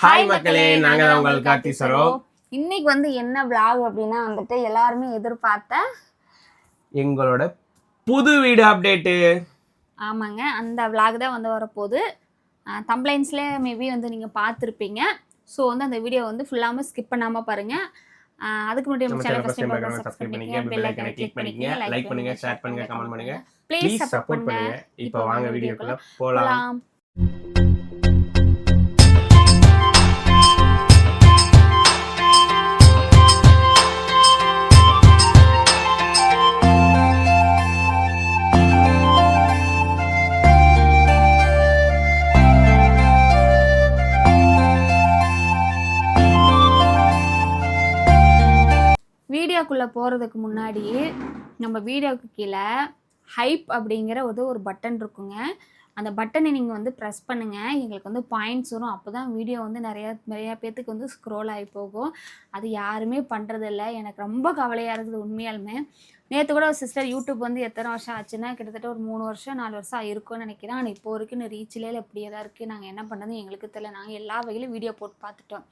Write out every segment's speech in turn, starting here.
Hi மக்களே, நாங்க தான் உங்கள் கார்த்தி சரோ. இன்னைக்கு வந்து என்ன vlog அப்படின்னா வந்துட்டு எல்லாருமே எதிர்பார்த்த எங்களோட புது வீடு அப்டேட்டு. ஆமாங்க, அந்த vlog தான் வந்து வரப்போகுது. தம்ப்லைன்ஸ்ல மேபி வந்து நீங்கள் பார்த்துருப்பீங்க. ஸோ வந்து அந்த வீடியோ வந்து ஃபுல்லாமல் ஸ்கிப் பண்ணாமல் பாருங்கள். அதுக்கு முன்னாடி நம்ம சேனல் ஃபர்ஸ்ட் டைம் சப்ஸ்கிரைப் பண்ணிக்கங்க, பெல் ஐகானை கிளிக் பண்ணிக்கங்க, லைக் பண்ணுங்க, ஷேர் பண்ணுங்க, கமெண்ட் பண்ணுங்க. ப்ளீஸ் சப்போர்ட் பண்ணுங்க. இப்போ வாங்க வீடியோக்குள்ள போலாம். வீடியோக்குள்ளே போகிறதுக்கு முன்னாடி நம்ம வீடியோவுக்கு கீழே ஹைப் அப்படிங்கிற ஒரு பட்டன் இருக்குங்க. அந்த பட்டனை நீங்கள் வந்து ப்ரெஸ் பண்ணுங்கள், எங்களுக்கு வந்து பாயிண்ட்ஸ் வரும். அப்போ தான் வீடியோ வந்து நிறையா பேர்த்துக்கு வந்து ஸ்க்ரோல் ஆகி போகும். அது யாருமே பண்ணுறதில்ல. எனக்கு ரொம்ப கவலையாக இருக்குது உண்மையாலுமே. நேற்று கூட ஒரு சிஸ்டர் யூடியூப் வந்து எத்தனை வருஷம் ஆச்சுன்னா கிட்டத்தட்ட ஒரு 3 வருஷம் 4 வருஷம் இருக்கும்னு நினைக்கிறேன். ஆனால் இப்போ வரைக்கும் இன்னும் ரீச்சிலே இப்படியே தான் இருக்குது. நாங்கள் என்ன பண்ணுறது எங்களுக்கு தெரியல. நாங்கள் எல்லா வகையிலும் வீடியோ போட்டு பார்த்துட்டோம்.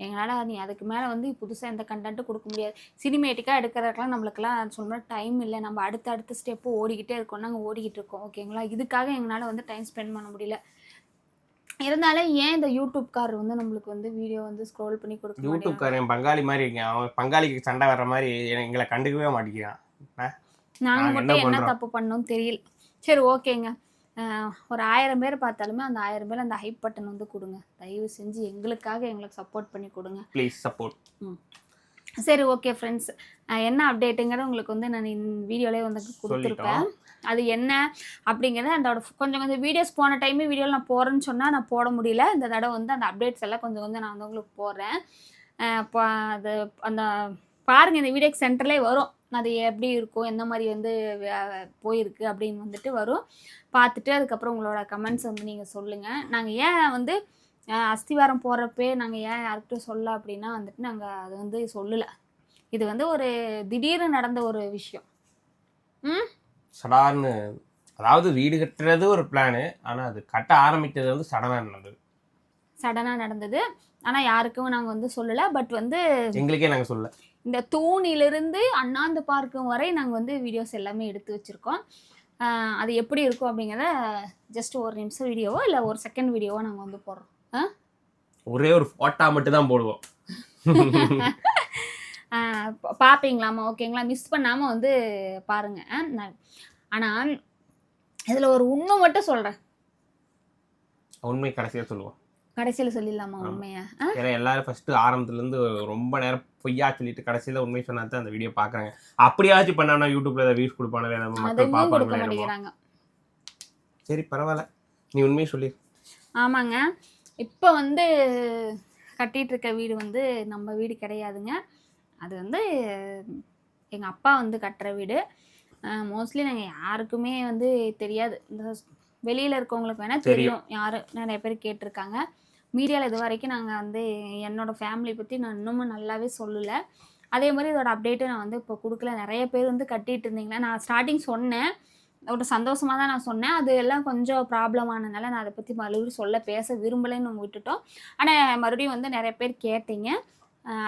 எங்களால் நீ அதுக்கு மேலே வந்து புதுசாக எந்த கண்டென்ட்டும் கொடுக்க முடியாது. சினிமேட்டிக்காக எடுக்கிறதுக்கெலாம் நம்மளுக்கெல்லாம் சொல்கிற டைம் இல்லை. நம்ம அடுத்த ஸ்டெப்பு ஓடிக்கிட்டே இருக்கோம். நாங்கள் ஓடிக்கிட்டு இருக்கோம். ஓகேங்களா, இதுக்காக எங்களால் வந்து டைம் ஸ்பெண்ட் பண்ண முடியல. இருந்தாலும் ஏன் இந்த யூடியூப்காரர் வந்து நம்மளுக்கு வந்து வீடியோ வந்து ஸ்க்ரோல் பண்ணி கொடுக்க யூடியூப்காரன் பங்காளி மாதிரி இருக்கேன். அவன் பங்காளிக்கு சண்டை வர்ற மாதிரி எங்களை கண்டுக்கவே மாட்டேங்கிறான். நாங்கள் மட்டும் என்ன தப்பு பண்ணோம் தெரியல. சரி ஓகேங்க, ஒரு 1000 பேர் பார்த்தாலுமே அந்த 1000 பேர் அந்த ஹைப் பட்டன் வந்து கொடுங்க. தயவு செஞ்சு எங்களுக்கு சப்போர்ட் பண்ணி கொடுங்க. Please support. சரி ஓகே ஃப்ரெண்ட்ஸ், என்ன அப்டேட்டுங்கிறத உங்களுக்கு வந்து நான் வீடியோலேயே வந்து கொடுத்துருப்பேன். அது என்ன அப்படிங்கிறத அதோட கொஞ்சம் வீடியோஸ் போன டைமே வீடியோவில் நான் போகிறேன்னு சொன்னால் நான் போட முடியல. இந்த தடவை வந்து அந்த அப்டேட்ஸ் எல்லாம் கொஞ்சம் நான் வந்து உங்களுக்கு போடுறேன். அது அந்த பாருங்கள், இந்த வீடியோக்கு சென்டர்லேயே வரும். அது எப்படி இருக்கும், எந்த மாதிரி வந்து போயிருக்கு அப்படின்னு வந்துட்டு வரும். பார்த்துட்டு அதுக்கப்புறம் உங்களோட கமெண்ட்ஸ் வந்து நீங்கள் சொல்லுங்கள். நாங்கள் ஏன் வந்து அஸ்திவாரம் போடுறப்பே நாங்கள் ஏன் யாருக்கிட்டும் சொல்ல அப்படின்னா வந்துட்டு நாங்கள் அது வந்து சொல்லலை. இது வந்து ஒரு திடீர்னு நடந்த ஒரு விஷயம். சடார்னு, அதாவது வீடு கட்டுறது ஒரு பிளானு, ஆனால் அது கட்ட ஆரம்பித்தது வந்து சடனாக நடந்தது. ஆனால் யாருக்கும் நாங்கள் வந்து சொல்லலை. பட் வந்து எங்களுக்கே நாங்கள் சொல்லலை. இந்த தூணிலிருந்து அண்ணாந்து பார்க்கும் வரை நாங்கள் வந்து வீடியோஸ் எல்லாமே எடுத்து வச்சுருக்கோம். அது எப்படி இருக்கும் அப்படிங்கிறத ஜஸ்ட் ஒரு நிமிஷம் வீடியோவோ இல்லை ஒரு செகண்ட் வீடியோவோ நாங்கள் வந்து போடுறோம். ஒரே ஒரு ஃபோட்டோ மட்டும் தான் போடுவோம். பார்ப்பீங்களாமா? ஓகேங்களா, மிஸ் பண்ணாமல் வந்து பாருங்கள். ஆனால் இதில் ஒரு உண்மை மட்டும் சொல்கிறேன். உண்மை கடைசியாக சொல்லுவோம். கடைசியில் சொல்லிடலாமா உண்மையா? ஏன்னா எல்லாரும் ஃபர்ஸ்ட் ஆரம்பத்துலேருந்து ரொம்ப நேரம் பொய்யா சொல்லிட்டு கடைசியில் உண்மை சொன்னா தான் அந்த வீடியோ பார்க்குறாங்க. அப்படியாச்சும் பண்ணானா யூடியூப்ல ஏதாவது வியூஸ் கொடுப்பானே, மக்கள் பார்ப்பாங்க. சரி பரவாயில்ல, நீ உண்மையை சொல்லி. ஆமாங்க, இப்போ வந்து கட்டிகிட்டு இருக்க வீடு வந்து நம்ம வீடு கிடையாதுங்க. அது வந்து எங்கள் அப்பா வந்து கட்டுற வீடு. மோஸ்ட்லி நாங்கள் யாருக்குமே வந்து தெரியாது. இந்த வெளியில் இருக்கவங்களுக்கு வேணால் தெரியும். நிறைய பேர் கேட்டிருக்காங்க. மீடியாவில் இது வரைக்கும் நாங்கள் வந்து என்னோடய ஃபேமிலி பற்றி நான் இன்னமும் நல்லாவே சொல்லலை. அதே மாதிரி இதோட அப்டேட்டு நான் வந்து இப்போ கொடுக்கல. நிறைய பேர் வந்து கட்டிகிட்டு இருந்தீங்களா, நான் ஸ்டார்டிங் சொன்னேன், ஒரு சந்தோஷமாக தான் நான் சொன்னேன். அது எல்லாம் கொஞ்சம் ப்ராப்ளம் ஆனதுனால நான் அதை பற்றி மறுபடியும் பேச விரும்பலைன்னு நம்ம விட்டுட்டோம். ஆனால் மறுபடியும் வந்து நிறைய பேர் கேட்டீங்க.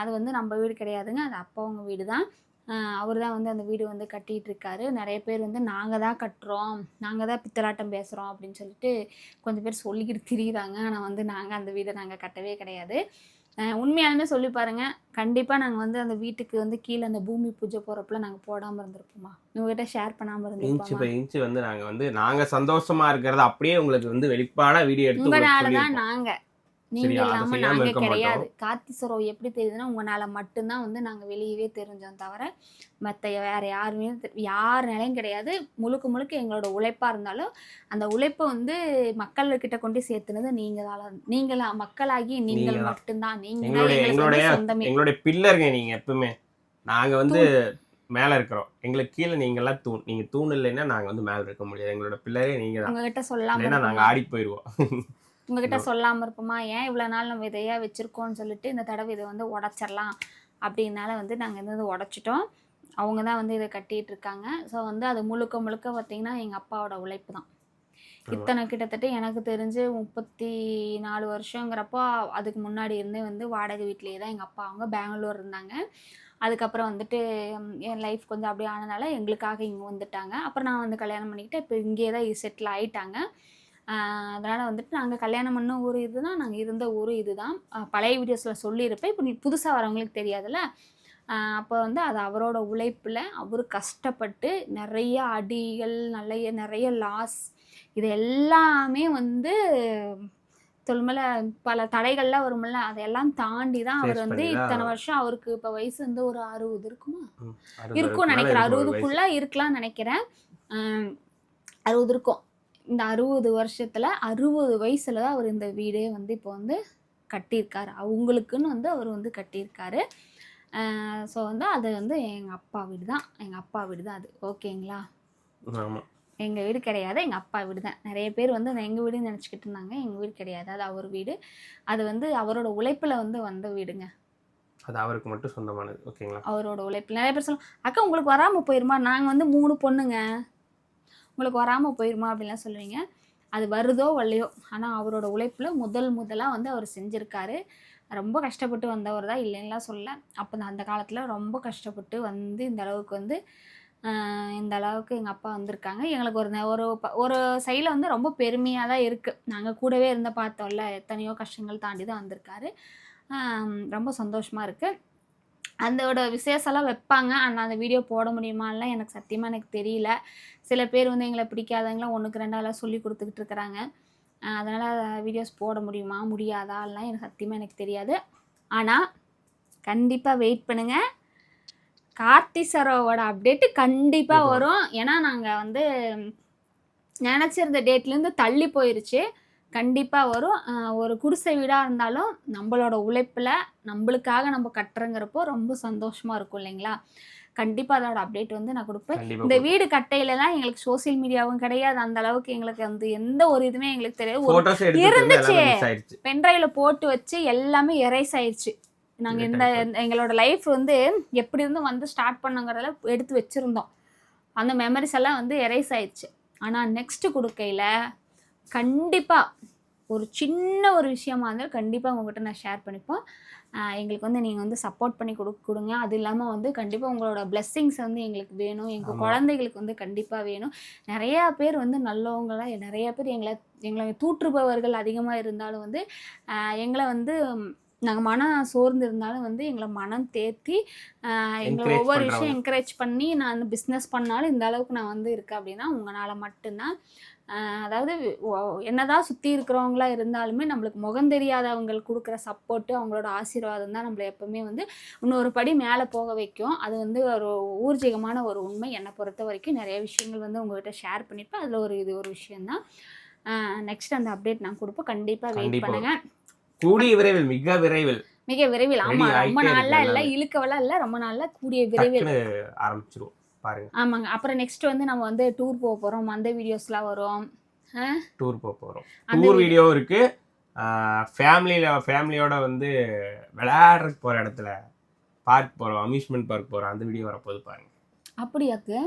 அது வந்து நம்ம வீடு கிடையாதுங்க, அது அப்பாவுங்க வீடு தான். அவர் தான் வந்து அந்த வீடு வந்து கட்டிகிட்டு இருக்காரு. நிறைய பேர் வந்து நாங்கள் தான் கட்டுறோம், நாங்கள் தான் பித்தலாட்டம் பேசுகிறோம் அப்படின்னு சொல்லிட்டு கொஞ்சம் பேர் சொல்லிக்கிட்டு திரியிறாங்க. ஆனால் வந்து நாங்கள் அந்த வீடை நாங்கள் கட்டவே கிடையாது. உண்மையாலுமே சொல்லி பாருங்கள், கண்டிப்பாக நாங்கள் வந்து அந்த வீட்டுக்கு வந்து கீழே அந்த பூமி பூஜை போகிறப்பல நாங்கள் போடாமல் இருந்திருப்போமா, உங்ககிட்ட ஷேர் பண்ணாமல் இருந்திருப்போம். இன்ச்சு பை இன்ச்சு வந்து நாங்கள் சந்தோஷமாக இருக்கிறத அப்படியே உங்களுக்கு வந்து வெளிப்பாடாக வீடியோ எடுத்து உங்களால தான் நாங்கள், நீங்க இல்லாமல் நாங்கள் கிடையாது. கார்த்தி சரோ எப்படி தெரியுதுன்னா உங்களால் மட்டும்தான் வந்து நாங்கள் வெளியவே தெரிஞ்சோம், தவிர மற்ற வேறு யாருமே யாருனாலையும் கிடையாது. முழுக்க எங்களோட உழைப்பாக இருந்தாலும் அந்த உழைப்பை வந்து மக்கள்கிட்ட கொண்டு சேர்த்துனது நீங்களா மக்களாகி நீங்கள் மட்டும்தான். எங்களுடைய பில்லருங்க நீங்கள் எப்பவுமே. நாங்கள் வந்து மேலே இருக்கிறோம், எங்களுக்கு கீழே நீங்கள்லாம் தூண். நீங்கள் தூண் இல்லைன்னா நாங்கள் வந்து மேலே இருக்க முடியாது. எங்களோட பில்லரே நீங்கள் தான். உங்ககிட்ட சொல்லாமல் நாங்கள் ஆடி போயிடுவோம். உங்ககிட்ட சொல்லாமல் இருப்போமா, ஏன் இவ்வளோ நாள் நம்ம இதையாக வச்சுருக்கோன்னு சொல்லிட்டு இந்த தடவை இதை வந்து உடச்சிடலாம் அப்படின்னால வந்து நாங்கள் வந்து உடச்சிட்டோம். அவங்க தான் வந்து இதை கட்டிகிட்டு இருக்காங்க. ஸோ வந்து அது முழுக்க பார்த்திங்கன்னா எங்கள் அப்பாவோட உழைப்பு தான். இத்தனை கிட்டத்தட்ட எனக்கு தெரிஞ்சு 34 வருஷங்கிறப்போ அதுக்கு முன்னாடி இருந்தே வந்து வாடகை வீட்லேயே தான் எங்கள் அப்பா அவங்க பெங்களூர் இருந்தாங்க. அதுக்கப்புறம் வந்துட்டு என் லைஃப் கொஞ்சம் அப்படி ஆனதுனால எங்களுக்காக இங்கே வந்துட்டாங்க. அப்புறம் நான் வந்து கல்யாணம் பண்ணிக்கிட்டு இப்போ இங்கே தான் செட்டில் ஆகிட்டாங்க. அதனால் வந்துட்டு நாங்கள் கல்யாணம் பண்ண ஊர் இதுதான், நாங்கள் இருந்த ஊர் இதுதான். பழைய வீடியோஸில் சொல்லியிருப்பேன், இப்போ நீ புதுசாக வரவங்களுக்கு தெரியாதுல்ல. அப்போ வந்து அது அவரோட உழைப்பில் அவர் கஷ்டப்பட்டு நிறைய அடிகள் நிறைய லாஸ் இது எல்லாமே வந்து தொல்மல பல தடைகள்லாம் வரும்ல, அதையெல்லாம் தாண்டி தான் அவர் வந்து இத்தனை வருஷம், அவருக்கு இப்போ வயசு வந்து ஒரு 60 இருக்குமா இருக்கும்னு நினைக்கிறேன், 60க்குள்ள இருக்கலாம்னு நினைக்கிறேன். 60 இருக்கும். இந்த 60 வருஷத்துல 60 வயசுல தான் அவர் இந்த வீடே வந்து இப்போ வந்து கட்டியிருக்காரு. அவங்களுக்குன்னு வந்து அவர் வந்து கட்டியிருக்காரு. ஸோ வந்து அது வந்து எங்கள் அப்பா வீடு தான் அது. ஓகேங்களா? எங்கள் வீடு கிடையாது, எங்கள் அப்பா வீடு தான். நிறைய பேர் வந்து எங்கள் வீடுன்னு நினச்சிக்கிட்டு இருந்தாங்க. எங்கள் வீடு கிடையாது, அது அவர் வீடு. அது வந்து அவரோட உழைப்பில் வந்து வந்த வீடுங்க. அது அவருக்கு மட்டும் சொந்தமானது. ஓகேங்களா? அவரோட உழைப்பில். நிறைய பேர் சொல்லுவாங்க, அக்கா உங்களுக்கு வராமல் போயிருமா, நாங்கள் வந்து 3 பொண்ணுங்க, உங்களுக்கு வராமல் போயிருமா அப்படின்லாம் சொல்லுவீங்க. அது வருதோ வரலையோ, ஆனால் அவரோட உழைப்பில் முதலாக வந்து அவர் செஞ்சுருக்காரு. ரொம்ப கஷ்டப்பட்டு வந்தவர் தான், இல்லைன்னுலாம் சொல்ல. அப்போ அந்த காலத்தில் ரொம்ப கஷ்டப்பட்டு வந்து இந்த அளவுக்கு எங்கள் அப்பா வந்திருக்காங்க. எங்களுக்கு ஒரு சைடில் வந்து ரொம்ப பெருமையாக தான் இருக்குது. நாங்கள் கூடவே இருந்து பார்த்தோம்ல, எத்தனையோ கஷ்டங்கள் தாண்டி தான் வந்திருக்காரு. ரொம்ப சந்தோஷமாக இருக்குது. அதோட விசேஷம்லாம் வைப்பாங்க, ஆனால் அந்த வீடியோ போட முடியுமாலாம் எனக்கு சத்தியமாக எனக்கு தெரியல. சில பேர் வந்து எங்களை பிடிக்காதவங்களாம் 1க்கு 2 சொல்லி கொடுத்துக்கிட்டு இருக்கிறாங்க. அதனால் வீடியோஸ் போட முடியுமா முடியாதாலாம் எனக்கு சத்தியமாக எனக்கு தெரியாது. ஆனால் கண்டிப்பாக வெயிட் பண்ணுங்கள், கார்த்தி சரோவோட அப்டேட்டு கண்டிப்பாக வரும். ஏன்னா நாங்கள் வந்து நினச்சிருந்த டேட்லேருந்து தள்ளி போயிருச்சு. கண்டிப்பாக வரும். ஒரு குடிசை வீடாக இருந்தாலும் நம்மளோட உழைப்பில் நம்மளுக்காக நம்ம கட்டுறங்கிறப்போ ரொம்ப சந்தோஷமாக இருக்கும் இல்லைங்களா? கண்டிப்பாக அதோட அப்டேட் வந்து நான் கொடுப்பேன். இந்த வீடு கட்டையிலலாம் எங்களுக்கு சோசியல் மீடியாவும் கிடையாது, அந்த அளவுக்கு எங்களுக்கு வந்து எந்த ஒரு இதுவுமே எங்களுக்கு தெரியாது. இருந்துச்சு, பென்ட்ரைவில் போட்டு வச்சு எல்லாமே எரேஸ் ஆயிடுச்சு. நாங்கள் எங்களோட லைஃப் வந்து எப்படி இருந்தும் வந்து ஸ்டார்ட் பண்ணுங்கிறத எடுத்து வச்சுருந்தோம். அந்த மெமரிஸ் எல்லாம் வந்து எரேஸ் ஆயிடுச்சு. ஆனால் நெக்ஸ்ட்டு கொடுக்கையில் கண்டிப்பாக ஒரு சின்ன ஒரு விஷயமா இருந்தாலும் கண்டிப்பாக உங்கள்கிட்ட நான் ஷேர் பண்ணிப்போம். எங்களுக்கு வந்து நீங்கள் வந்து சப்போர்ட் பண்ணி கொடுங்க. அது இல்லாமல் வந்து கண்டிப்பாக உங்களோட பிளெஸ்ஸிங்ஸ் வந்து எங்களுக்கு வேணும், எங்கள் குழந்தைகளுக்கு வந்து கண்டிப்பாக வேணும். நிறையா பேர் வந்து நல்லவங்களாம், நிறையா பேர் எங்களை தூற்றுபவர்கள் அதிகமாக இருந்தாலும் வந்து எங்களை வந்து நாங்கள் மனம் சோர்ந்து இருந்தாலும் வந்து எங்களை மனம் தேர்த்தி எங்களை ஒவ்வொரு விஷயம் என்கரேஜ் பண்ணி நான் பிஸ்னஸ் பண்ணாலும் இந்த அளவுக்கு நான் வந்து இருக்கேன் அப்படின்னா உங்களால் மட்டும்தான். அதாவது என்னதான் சுற்றி இருக்கிறவங்களா இருந்தாலுமே நம்மளுக்கு முகம் தெரியாதவங்களுக்கு கொடுக்குற சப்போர்ட்டு, அவங்களோட ஆசீர்வாதம் தான் நம்மளை எப்பவுமே வந்து இன்னொரு படி மேலே போக வைக்கும். அது வந்து ஒரு ஊர்ஜிகமான ஒரு உண்மை. என்னை பொறுத்த வரைக்கும் நிறைய விஷயங்கள் வந்து உங்கள்கிட்ட ஷேர் பண்ணியிருப்பேன். அதில் இது ஒரு விஷயந்தான். நெக்ஸ்ட் அந்த அப்டேட் நான் கொடுப்பேன், கண்டிப்பாக வெயிட் பண்ணுங்கள். கூடிய விரைவில், மிக விரைவில். ஆமா, ரொம்ப நாள்ல இல்ல, இழுக்கவெல்லாம் இல்ல, ரொம்ப நாள்ல கூடிய விரைவில் ஆரம்பிச்சிருவோம் பாருங்க. ஆமாங்க. அப்புறம் நெக்ஸ்ட் வந்து நம்ம வந்து டூர் போக போறோம், அந்த வீடியோஸ்லாம் வரும். டூர் போக போறோம், டூர் வீடியோ இருக்கு. ஃபேமிலியோட வந்து விளையாடுறதுக்கு போற இடத்துல பார்க் போறோம், அம்யூஸ்மெண்ட் பார்க் போறோம், அந்த வீடியோ வரப்போகுது பாருங்க. அப்படியாக்கு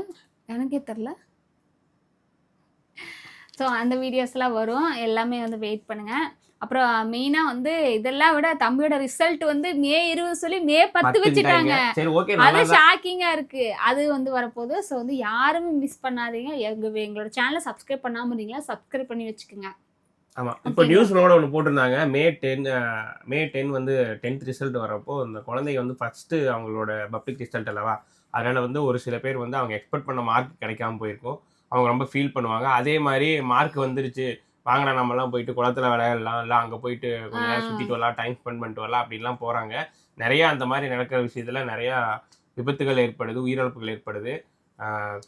எனக்கே தெரியல. ஸோ அந்த வீடியோஸ்லாம் வரும், எல்லாமே வந்து வெயிட் பண்ணுங்க. அப்புறம் மெயினாக வந்து இதெல்லாம் விட தம்பியோட ரிசல்ட் வந்து மே 20 சொல்லி மே 10 வச்சுட்டாங்க. அது ஷாக்கிங்காக இருக்குது. அது வந்து வரப்போகுது. ஸோ வந்து யாருமே மிஸ் பண்ணாதீங்க. எங்களோட சேனலை சப்ஸ்கிரைப் பண்ணாமல் இருந்தீங்களா, சப்ஸ்கிரைப் பண்ணி வச்சுக்கோங்க. ஆமாம், இப்போ நியூஸ்னோட ஒன்று போட்டிருந்தாங்க. மே 10 வந்து 10th ரிசல்ட் வரப்போ இந்த குழந்தைங்க வந்து ஃபஸ்ட்டு அவங்களோட பப்ளிக் ரிசல்ட் அல்லவா, அதனால் வந்து ஒரு சில பேர் வந்து அவங்க எக்ஸ்பெக்ட் பண்ண மார்க் கிடைக்காம போயிருக்கும். அவங்க ரொம்ப ஃபீல் பண்ணுவாங்க. அதே மாதிரி மார்க் வந்துருச்சு, வாங்கினா நம்மலாம் போயிட்டு குளத்தில் விளையாடலாம், இல்லை அங்கே போயிட்டு கொஞ்ச நேரம் சுற்றிட்டு வரலாம், டைம் ஸ்பெண்ட் பண்ணிட்டு வரலாம் அப்படின்லாம் போகிறாங்க. நிறையா அந்த மாதிரி நடக்கிற விஷயத்தில் நிறையா விபத்துகள் ஏற்படுது, உயிரிழப்புகள் ஏற்படுது.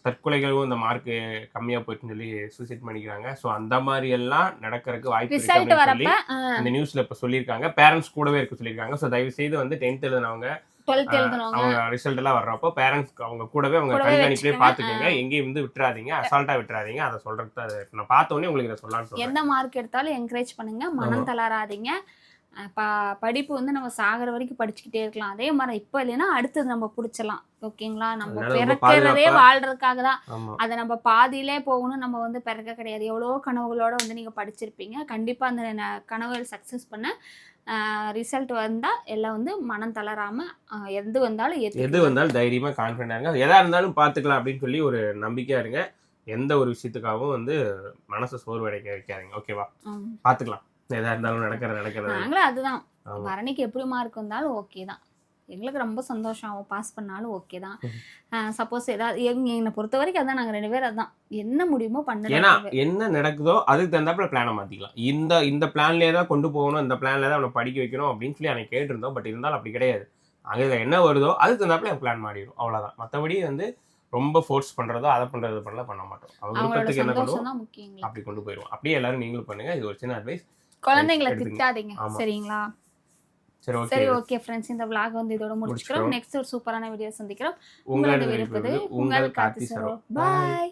தற்கொலைகளும் இந்த மார்க்கு கம்மியாக போயிட்டுன்னு சொல்லி சூசைட் பண்ணிக்கிறாங்க. ஸோ அந்த மாதிரி எல்லாம் நடக்கிறதுக்கு வாய்ப்பு இருக்கு அப்படின்னு சொல்லி இந்த நியூஸில் இப்போ சொல்லியிருக்காங்க. பேரண்ட்ஸ் கூடவே இருக்க சொல்லியிருக்காங்க. ஸோ தயவு செய்து வந்து 10th எழுதினவங்க அவங்க ரிசல்ட் எல்லாம் வர்றப்போ பேரண்ட்ஸ் அவங்க கூடவே அவங்க கண்காணிப்பிலே பார்த்துக்கோங்க. எங்கேயும் வந்து விட்டுறாதீங்க, அசால்ட்டா விட்டுறாதீங்க. அதை சொல்றது நான் பார்த்த உடனே உங்களுக்கு இதை சொல்லலாம்னு சொல்றேன். எந்த மார்க் எடுத்தாலும் என்கரேஜ் பண்ணுங்க, மனம் தளராதீங்க. படிப்பு வந்து நம்ம சாகிற வரைக்கும் படிச்சுக்கிட்டே இருக்கலாம். அதே மாதிரி இப்போ இல்லைன்னா அடுத்தது நம்ம பிடிச்சலாம். ஓகேங்களா? நம்ம அதனால ரொம்ப பிறக்கிறதே பாதுகாப்பா வாழ்றதுக்காக தான். ஆமா. அதை நம்ம பாதியிலே போகணும் நம்ம வந்து பிறக்க கிடையாது. எவ்வளோ கனவுகளோட வந்து நீங்கள் படிச்சிருப்பீங்க. கண்டிப்பாக அந்த கனவுகள் சக்ஸஸ் பண்ண ரிசல்ட் வந்தால் எல்லாம் வந்து மனம் தளராம எது வந்தாலும் எது வந்தாலும் தைரியமா கான்ஃபிடண்டா இருங்க. எதா இருந்தாலும் பார்த்துக்கலாம் அப்படின்னு சொல்லி ஒரு நம்பிக்கையா இருங்க. எந்த ஒரு விஷயத்துக்காகவும் வந்து மனசை சோர்வடைக்க வைக்காதீங்க. ஓகேவா? பார்த்துக்கலாம். எதா இருந்தாலும் நடக்கிறது. நாங்களும் அதுதான். பரணிக்கு எப்படி மார்க் வந்தாலும் ஓகே தான். எங்களுக்கு ரொம்ப சந்தோஷம். அவன் பாஸ் பண்ணாலும் ஓகே தான். சப்போஸ் ஏதாவது என்னை பொறுத்த வரைக்கும் அதான், நாங்கள் 2 பேரும் அதான் என்ன முடியுமோ பண்ண. ஏன்னா என்ன நடக்குதோ அதுக்கு தகுந்தாப்புல பிளானை மாத்திக்கலாம். இந்த பிளான்லேயே தான் கொண்டு போகணும், இந்த பிளான்ல தான் அவனை படிக்க வைக்கணும் அப்படின்னு சொல்லி எனக்கு கேட்டிருந்தோம். பட் இருந்தாலும் அப்படி கிடையாது. அங்கே என்ன வருதோ அதுக்கு தகுந்தாப்புல என் பிளான் மாறிடும். அவ்வளோதான். மற்றபடி வந்து ரொம்ப ஃபோர்ஸ் பண்றதோ அதை பண்றது பண்ண மாட்டோம். அவங்க விருப்பத்துக்கு என்ன பண்ணுவோம் அப்படி கொண்டு போயிடுவோம். அப்படியே எல்லாரும் நீங்களும் பண்ணுங்க. இது ஒரு சின்ன அட்வைஸ். குழந்தைங்களை திட்டாதீங்க, சரிங்களா? சரி ஓகே ஃப்ரெண்ட்ஸ், இந்த vlog வந்து இதோட முடிச்சுக்கிறோம். நெக்ஸ்ட் ஒரு சூப்பரான வீடியோ சந்திக்கிறோம். உங்களோட விருப்பது உங்கள் கார்த்தி சரோ. பாய்.